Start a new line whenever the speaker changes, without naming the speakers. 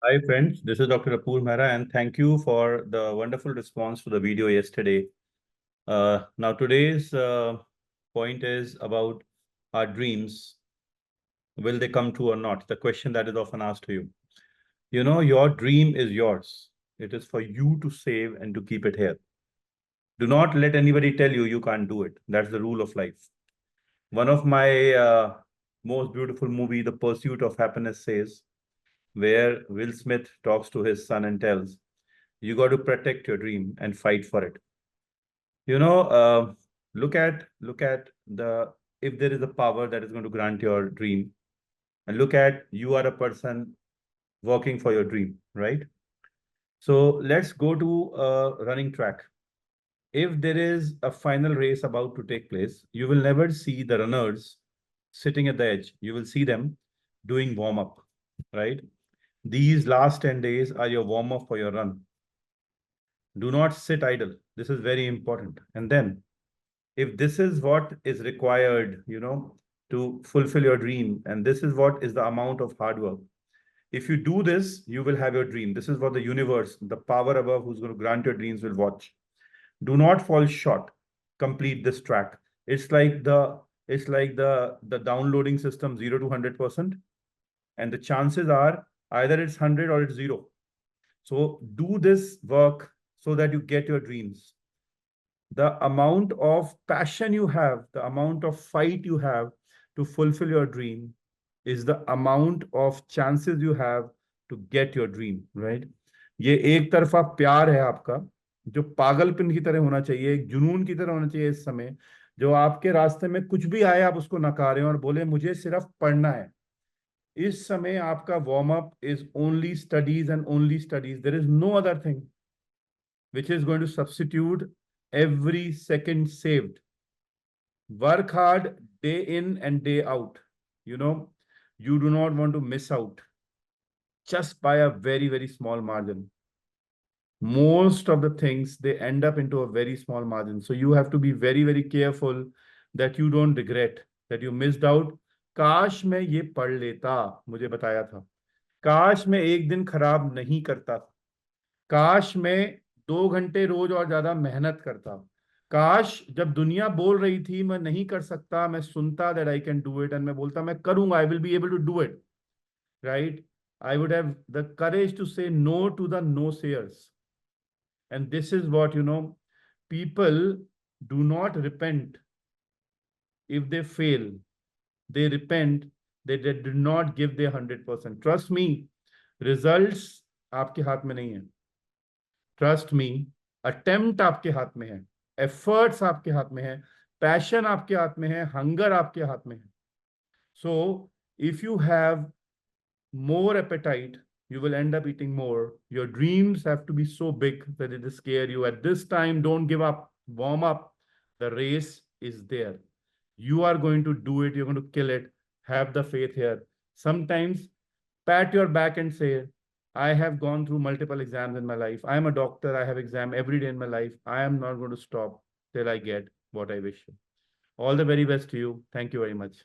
Hi friends, this is Dr. Apurv Mehra and thank you for the wonderful response to the video yesterday. Now today's point is about our dreams. Will they come true or not? The question that is often asked to you. You know, your dream is yours. It is for you to save and to keep it here. Do not let anybody tell you you can't do it. That's the rule of life. One of my most beautiful movie, The Pursuit of Happiness, says, where Will Smith talks to his son and tells, you got to protect your dream and fight for it. You know, look at the if there is a power that is going to grant your dream, and look at you are a person working for your dream, right? So let's go to a running track. If there is a final race about to take place, you will never see the runners sitting at the edge. You will see them doing warm up, right? These last 10 days are your warm up for your run. Do not sit idle. This is very important. And then, if this is what is required, to fulfill your dream, and this is what is the amount of hard work. If you do this, you will have your dream. This is what the universe, the power above who's going to grant your dreams will watch. Do not fall short. Complete this track. It's like the downloading system 0 to 100%. And the chances are either it's 100 or it's 0. So do this work so that you get your dreams. The amount of passion you have, the amount of fight you have to fulfill your dream is the amount of chances you have to get your dream, right? ये एक तरफा प्यार है आपका, जो पागलपन की तरह होना चाहिए, एक जुनून की तरह होना चाहिए इस समय, जो आपके रास्ते में कुछ भी आए आप उसको नकारें और बोले मुझे सिर्फ पढ़ना है. इस समय आपका warm up is only studies and only studies. There is no other thing which is going to substitute every second saved. Work hard day in and day out. You do not want to miss out just by a very, very small margin. Most of the things, they end up into a very small margin. So you have to be very, very careful that you don't regret that you missed out. काश मैं ये पढ़ लेता, मुझे बताया था. काश मैं एक दिन खराब नहीं करता. काश मैं 2 घंटे रोज और ज्यादा मेहनत करता. काश जब दुनिया बोल रही थी मैं नहीं कर सकता, मैं सुनता that I can do it and मैं बोलता मैं करूंगा, I will be able to do it, right? I would have the courage to say no to the no sayers. And this is what people do not repent if they fail. They repent that they did not give their 100%. Trust me, results आपके हाथ में नहीं है. Trust me, attempt आपके हाथ में है, efforts आपके हाथ में है, पैशन आपके हाथ में है, हंगर आपके हाथ में है. So if you have more appetite, you will end up eating more. Your dreams have to be so big that it scare you. At this time, don't give up. Warm up. The race is there. You are going to do it. You're going to kill it. Have the faith here. Sometimes pat your back and say, I have gone through multiple exams in my life. I am a doctor. I have exam every day in my life. I am not going to stop till I get what I wish. All the very best to you. Thank you very much.